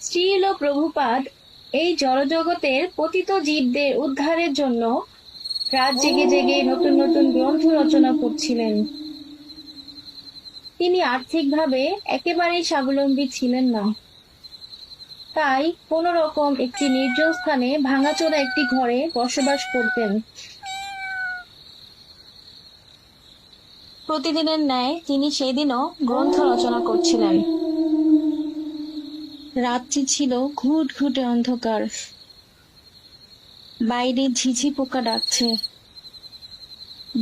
শ্রীল প্রভুপাদ এই জড়জগতের পতিত জীবদের উদ্ধারের জন্য রাত জেগে জেগে নতুন নতুন গ্রন্থ রচনা করছিলেন। তিনি আর্থিকভাবে একেবারেই স্বাবলম্বী ছিলেন না, তাই কোন রকম একটি নির্জন স্থানে ভাঙাচোরা একটি ঘরে বসবাস করতেন। প্রতিদিনের ন্যায় তিনি সেদিনও গ্রন্থ রচনা করছিলেন। রাত্রি ছিল ঘুটঘুটে অন্ধকার। বাইরে ঝিঝি পোকা ডাকছে,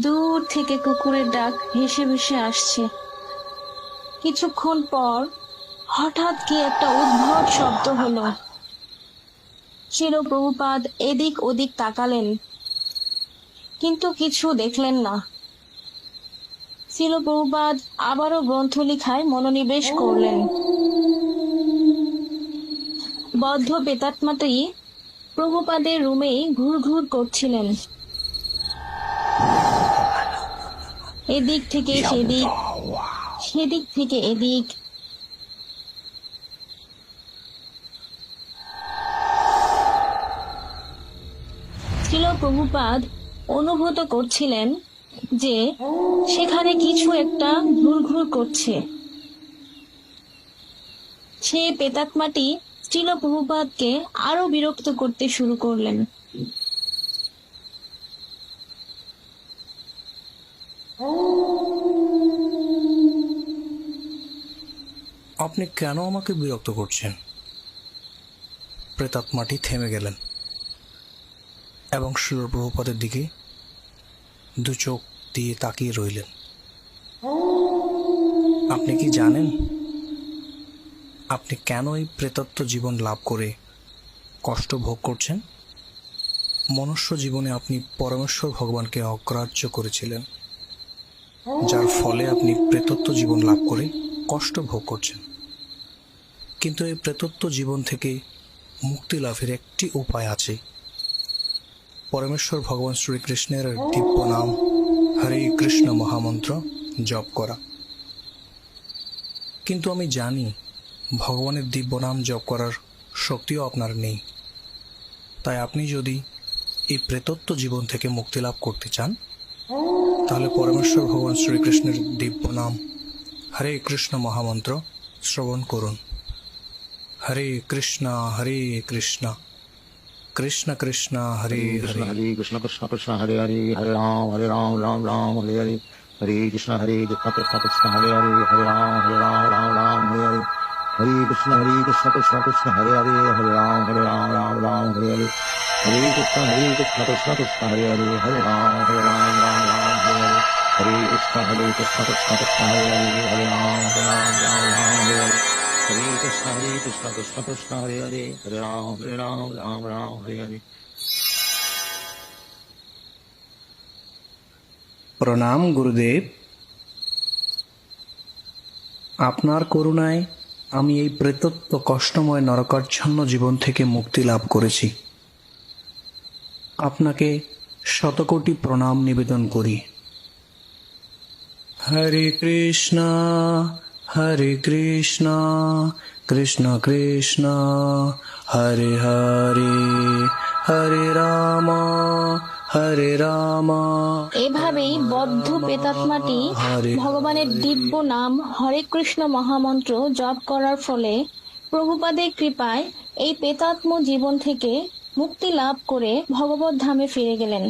দূর থেকে কুকুরের ডাক ভেসে ভেসে আসছে। কিছুক্ষণ পর হঠাৎ কি একটা উদ্ভট শব্দ হলো। শ্রীল প্রভুপাদ এদিক ওদিক তাকালেন, কিন্তু কিছু দেখলেন না। শ্রীল প্রভুপাদ আবারও গ্রন্থ লিখায় মনোনিবেশ করলেন। বদ্ধ প্রেতাত্মাটি প্রভুপাদের রুমেই ঘুরঘুর করছিলেন, এদিক থেকে সেদিক, সেদিক থেকে এদিক। শ্রীল প্রভুপাদ অনুভূত করছিলেন যে সেখানে কিছু একটা ঘুরঘুর করছে। সে প্রেতাত্মাটি শ্রীল প্রভুপাদকে আরো বিরক্ত করতে শুরু করলেন। আপনি কেন আমাকে বিরক্ত করছেন? প্রেতাত্মাটি থেমে গেলেন এবং শ্রীল প্রভুপাদের দিকে দু চোখ দিয়ে তাকিয়ে রইলেন। আপনি কি জানেন আপনি কেন এই প্রেতত্ব জীবন লাভ করে কষ্ট ভোগ করছেন? মনুষ্য জীবনে আপনি পরমেশ্বর ভগবানকে অগ্রাহ্য করেছিলেন, যার ফলে আপনি প্রেতত্ব জীবন লাভ করে কষ্ট ভোগ করছেন। কিন্তু এই প্রেতত্ব জীবন থেকে মুক্তি লাভের একটি উপায় আছে, পরমেশ্বর ভগবান শ্রীকৃষ্ণের দিব্য নাম হরে কৃষ্ণ মহামন্ত্র জপ করা। কিন্তু আমি জানি ভগবানের দিব্য নাম জপ করার শক্তিও আপনার নেই। তাই আপনি যদি এই প্রেতত্ব জীবন থেকে মুক্তি লাভ করতে চান, তাহলে পরমেশ্বর ভগবান শ্রীকৃষ্ণের দিব্য নাম হরে কৃষ্ণ মহামন্ত্র শ্রবণ করুন। হরে কৃষ্ণ কৃষ্ণ কৃষ্ণ হরে হরে, হরে কৃষ্ণ কৃষ্ণ কৃষ্ণ হরে হরে, হরে রাম রাম রাম হরে হরে, হরে কৃষ্ণ কৃষ্ণ কৃষ্ণ হরে হরে, হরে রাম রাম হরে হরে, হরে কৃষ্ণ কৃষ্ণ কৃষ্ণ হরে হরে, হরে রাম রাম হরে হরে, হরে কৃষ্ণ কৃষ্ণ কৃষ্ণ হরে হরে, হরে রাম রাম হরে হরে, হরে কৃষ্ণ কৃষ্ণ কৃষ্ণ হরে হরে, হরে রাম রাম হরে হরে, হরে কৃষ্ণ কৃষ্ণ কৃষ্ণ হরে হরে, হরে রাম রাম হরে হরে। প্রণাম গুরুদেব। আপনার করুণায় আমি এই প্রেতত্ব কষ্টময় নরকাচ্ছন্ন জীবন থেকে মুক্তি লাভ করেছি। আপনাকে শতকোটি প্রণাম নিবেদন করি। হরে কৃষ্ণ কৃষ্ণ কৃষ্ণ হরে হরে, হরে রাম এভাবেই বদ্ধ প্রেতাত্মাটি ভগবানের দিব্য নাম হরে কৃষ্ণ মহামন্ত্র জপ করার ফলে প্রভুপাদের কৃপায় এই প্রেতাত্ম জীবন থেকে মুক্তি লাভ করে ভগবত ধামে ফিরে গেলেন।